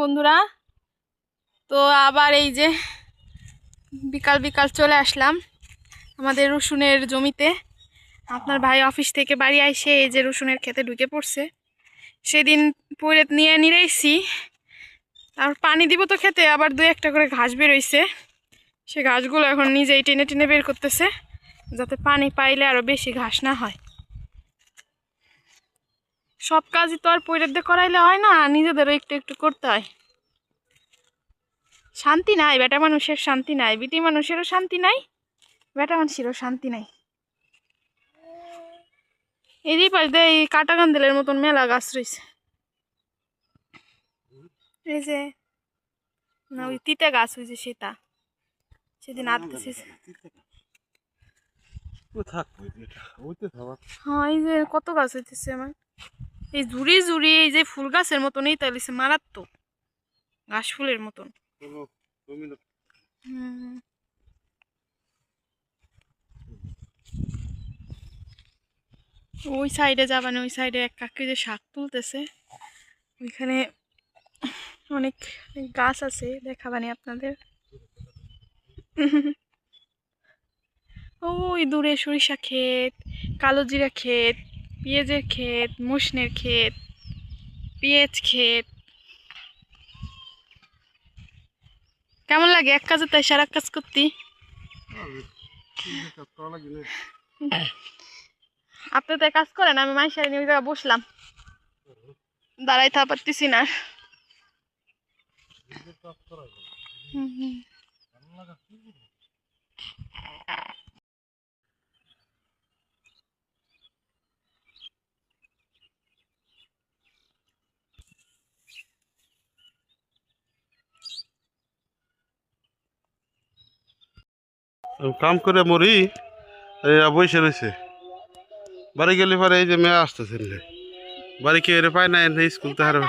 বন্ধুরা। তো আবার এই যে বিকাল বিকাল চলে আসলাম আমাদের রসুনের জমিতে। আপনার ভাই অফিস থেকে বাড়ি আইসে এই যে রসুনের ক্ষেতে ঢুকে পড়ছে। সেদিন পরে নিয়ে নিয়েছি, আর পানি দিব তো খেতে, আবার দু একটা করে ঘাস বেরোইছে। সে ঘাসগুলো এখন নিজেই টেনে টেনে বের করতেছে, যাতে পানি পাইলে আরো বেশি ঘাস না হয়। সব কাজই তো আর পৈরের দিয়ে করাইলে হয় না, নিজেদেরও একটু একটু করতে হয়। শান্তি নাই, বেটা মানুষের শান্তি নাই, বিটি মানুষেরও শান্তি নাই, বেটা মানুষেরও শান্তি নাই। এরই পাশ দিয়ে এই কাটা কান্দেলের মতন মেলা গাছ রয়েছে। এই যে না, ওই তিতা গাছ হয়েছে সেটা, সেদিন আনতেছিস। হ্যাঁ, এই যে কত গাছ হইতেছে আমার, এই ঝুড়ি ঝুড়ি এই যে ফুল গাছের মতন, এই তাইছে মারাত্মক ঘাস ফুলের মতন। ওই সাইডে যাবানি, ওই সাইডে এক কাকি যে শাক তুলতেছে, ওইখানে অনেক গাছ আছে, দেখাবানি আপনাদের। ওই দূরে সরিষা ক্ষেত, কালো জিরা ক্ষেত, পেঁয়াজের ক্ষেত, মসনের ক্ষেত, পেঁয়াজ ক্ষেত। কেমন লাগে এক কাজে তাই সারা কাজ করতে? আপনি তো কাজ করেন, আমি মাইশার নিয়ে ওই জায়গায় বসলাম, দাঁড়াই থা পারতেছি না। কাম করে মরি, বসে রয়েছে। বাড়ি গেলে পরে এই যে মেয়ে আসতেছে, বাড়ি কেউ পায় না, স্কুল তো হারে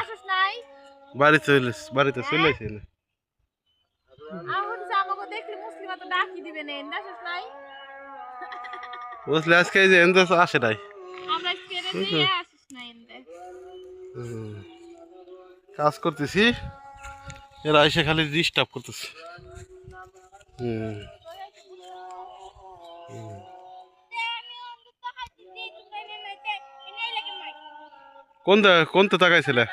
বাড়িতে চলেছে না। বুঝলে আজকে এই যে এনতে আসে নাই, কাজ করতেছি, এরা এসে খালি ডিস্টার্ব করতেছে। কোন তো তাকাইছিলে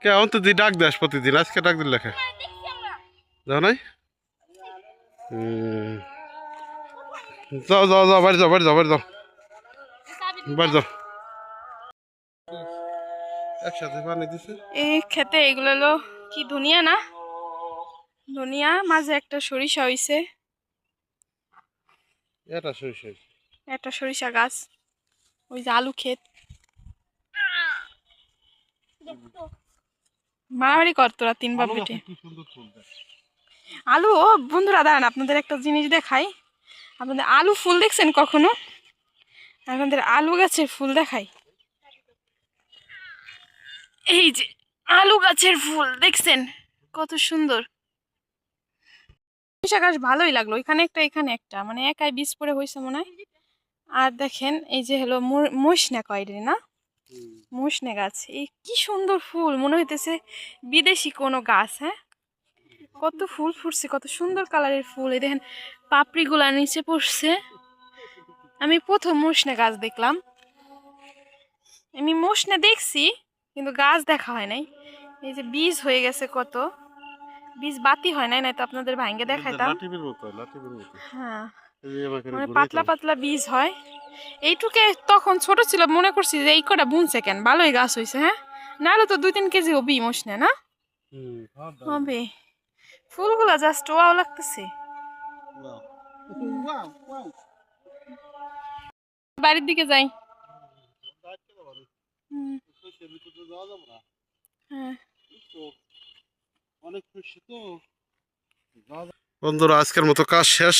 কে? অন্ত দি ডাক দাস প্রতিদিন, আজকে ডাক দিল লেখা যাও নাই। যাও যাও যাও, বাড়ি যাও, বাড়ি যাও, বাড়ি যাও, বাড়ি যাও। একসাথে পানি দিছে এই খেতে। এগুলো হলো কি ধনিয়া না, ধনিয়া, মাঝে একটা সরিষা হইছে, এটা সরিষা, একটা সরিষা গাছ, ওই যে আলু ক্ষেত। মারামারি কর তোরা তিন বাপ বেটে। আলু, ও বন্ধুরা দাঁড়ান, আপনাদের একটা জিনিস দেখাই। আপনাদের আলু ফুল দেখছেন কখনো? আপনাদের আলু গাছের ফুল দেখাই। এই যে আলু গাছের ফুল দেখছেন কত সুন্দর। সরিষা গাছ ভালোই লাগলো, এখানে একটা এখানে একটা, মানে একাই বীজ পড়ে হয়েছে মনে হয়। আর দেখেন এই যে হলো মশনা কয়রে না, মশনে গাছ, এই কি সুন্দর ফুল, মনে হইতেছে বিদেশি কোনো গাছ। হ্যাঁ, কত ফুল ফুটছে, কত সুন্দর কালারের ফুল। এই দেখেন পাপড়িগুলা নিচে পড়ছে। আমি প্রথম মশনে গাছ দেখলাম, আমি মশনে দেখছি কিন্তু গাছ দেখা হয় নাই। এই যে বীজ হয়ে গেছে, কত বীজ বাতি হয় নাই, তো আপনাদের ভাঙ্গে দেখাইতাম। হ্যাঁ, মানে পাতলা পাতলা বীজ হয় এইটুকে। তখন ছোট ছিল, মনে করছি যে এই কটা বুনছে কেন, ভালোই গাছ হয়েছে। হ্যাঁ, নাহলে তো 2-3 কেজি হবি মশনে না হবে। ফুলগুলা জাস্ট ওয়াও লাগতেছে। বাড়ির দিকে যাই। বন্ধুরা, আজকের মতো কাজ শেষ,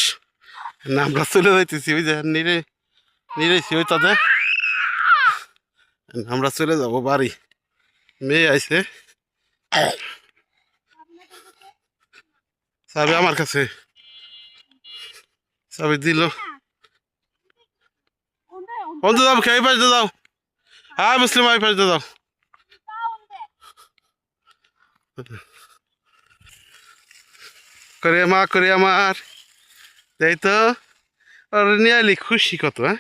আমরা চলে যাইতেছি। ওই যে নিরেছি ওই তাদের, আমরা চলে যাব বাড়ি। মেয়ে আইছে, চাবি আমার কাছে, চাবি দিল। বন্ধু যাও, খেয়ে পাশে যাও। হ্যাঁ মুসলিম, আই পাশে যাও। করে আমার তাই তো আর নিয়ে আলি খুশি কত, হ্যাঁ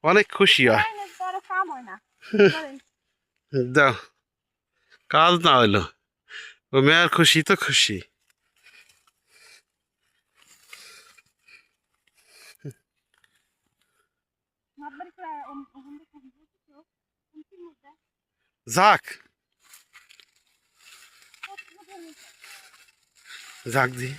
অনেক খুশি হয়। কাম হয় না দাও কাজ না হইলো, ও মেয়ের খুশি তো খুশি। যাক যাক দি